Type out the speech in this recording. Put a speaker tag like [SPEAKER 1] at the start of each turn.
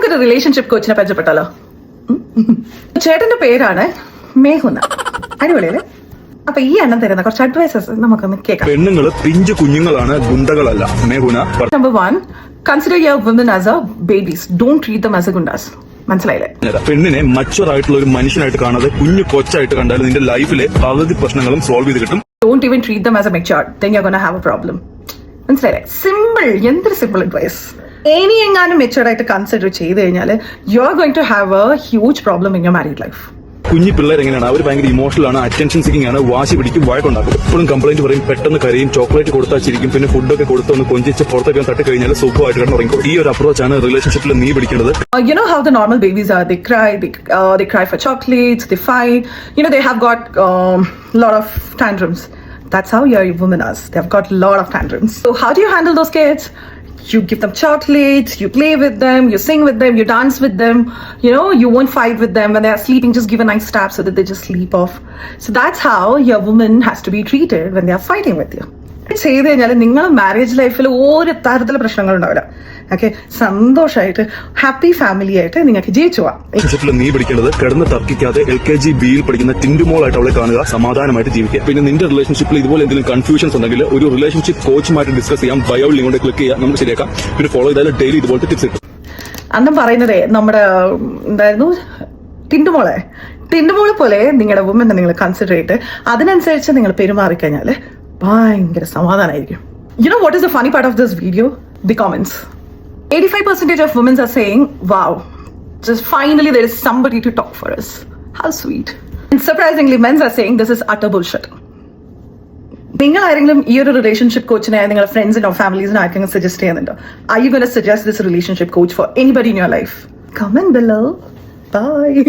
[SPEAKER 1] നമുക്കൊരു റിലേഷൻഷിപ്പ് കോച്ചിനെ പരിചയപ്പെട്ടാലോ? ചേട്ടന്റെ പേരാണ് മേഹുന. അടിപൊളിയല്ലേ? അപ്പൊ ഈ എണ്ണം തരുന്ന കുറച്ച് അഡ്വൈസസ് നമുക്കൊന്ന് കേൾക്കാം.
[SPEAKER 2] പെണ്ണുങ്ങള് പിഞ്ചു കുഞ്ഞുങ്ങളാണ്, ഗുണ്ടകളല്ല. മേഹുന,
[SPEAKER 1] number 1, consider your women as a babies. Don't treat them as a gundas. മനസ്സിലായില്ലേ?
[SPEAKER 2] പെണ്ണിനെ മച്ചുവർ ആയിട്ടുള്ള ഒരു മനുഷ്യനായിട്ട് കാണാതെ കുഞ്ഞു കൊച്ചായിട്ട് കണ്ടാൽ നിന്റെ ലൈഫിലെ പകുതി പ്രശ്നങ്ങളും സോൾവ് ചെയ്ത് കിട്ടും.
[SPEAKER 1] Don't even treat them as a mature. Then you're gonna have a problem. മനസ്സിലായില്ലേ? സിമ്പിൾ, എന്തൊരു സിമ്പിൾ അഡ്വൈസ്. ഇനി എങ്ങാനും മെച്ചുവർഡ് ആയിട്ട് കൺസിഡർ ചെയ്ത് കഴിഞ്ഞാൽ you are going to have a huge problem in your married life.
[SPEAKER 2] കുഞ്ഞു പിള്ളേർ എങ്ങനെയാണ്? അവർ ഭയങ്കര ഇമോഷണൽ ആണ്, അറ്റൻഷൻ സീക്കിംഗ് ആണ്, വാശി പിടിക്കും, വഴക്കുണ്ടാക്കും, എപ്പോഴും കംപ്ലൈന്റ് പറയും, പെട്ടെന്ന് കരയും, ചോക്ലേറ്റ് കൊടുത്താൽ ചിരിക്കും, പിന്നെ ഫുഡൊക്കെ കൊടുത്തൊന്ന് കൊഞ്ചിച്ച് പുറത്തൊക്കെ തട്ടി കഴിഞ്ഞാൽ സുഖമായിട്ട് കിടന്നുറങ്ങും. ഈ ഒരു അപ്രോച്ചാണ് റിലേഷൻഷിപ്പിൽ നീ പിടിക്കേണ്ടത്.
[SPEAKER 1] You know how the normal babies are? They cry for chocolates, they fight. You know, they have got lot of tantrums. That's how your women are. They've got a lot of tantrums. So how do you handle those kids? You give them chocolates, you play with them, you sing with them, you dance with them. You know, you won't fight with them when they are sleeping. Just give a nice tap so that they just sleep off. So that's how your woman has to be treated when they are fighting with you. ചെയ്ത് കഴിഞ്ഞാൽ നിങ്ങളുടെ marriage ലൈഫിൽ ഒരു തരത്തിലുള്ള പ്രശ്നങ്ങൾ ഉണ്ടാവില്ല. Okay, സന്തോഷമായിട്ട് happy family ആയിട്ട് നിങ്ങൾക്ക് ജീവിച്ചു പോവാം.
[SPEAKER 2] റിലേഷൻഷിപ്പിൽ നീ പിടിക്കേണ്ടത് കിടന്ന് തർക്കിക്കാതെ LKG Bയിൽ പഠിക്കുന്ന ടിൻഡുമോളായിട്ട് അവളെ കാണുക, സമാധാനമായിട്ട് ജീവിക്കുക. പിന്നെ നിന്റെ റിലേഷൻഷിപ്പിൽ ഇതുപോലെ എന്തെങ്കിലും കൺഫ്യൂഷൻസ് ഉണ്ടെങ്കിൽ ഒരു റിലേഷൻഷിപ്പ് കോച്ചുമായിട്ട് ഡിസ്കസ് ചെയ്യാം. ബയോയിൽ ലിങ്ക് ക്ലിക്ക് ചെയ്യാം, നമുക്ക് ശരിയാക്കാം. പിന്നെ ഫോളോ ചെയ്താൽ ഡെയിലി ഇതുപോലത്തെ ടിപ്സ് കിട്ടും.
[SPEAKER 1] അന്നും പറയുന്നതേ നമ്മുടെ എന്തായിരുന്നു, ടിൻഡുമോളെ പോലെ നിങ്ങളുടെ വുമനെ നിങ്ങൾ കൺസിഡർ ചെയ്തിട്ട് അതിനനുസരിച്ച് നിങ്ങൾ പെരുമാറിക്കഴിഞ്ഞാൽ ഭയങ്കര സമാധാനമായിരിക്കും. You know what is the funny part of this video? The comments. 85% of women are saying, wow, just finally there is somebody to talk for us. How sweet. And surprisingly, men are saying this is utter bullshit. നിങ്ങൾ ആരെങ്കിലും ഈ ഒരു relationship കോച്ചിനെ നിങ്ങളുടെ ഫ്രണ്ട്സിനോ ഫാമിലീസിനോ ആർക്കെങ്കിലും suggest ചെയ്യുന്നുണ്ടോ? Are you going to suggest this relationship coach for anybody in your life? Comment below. Bye.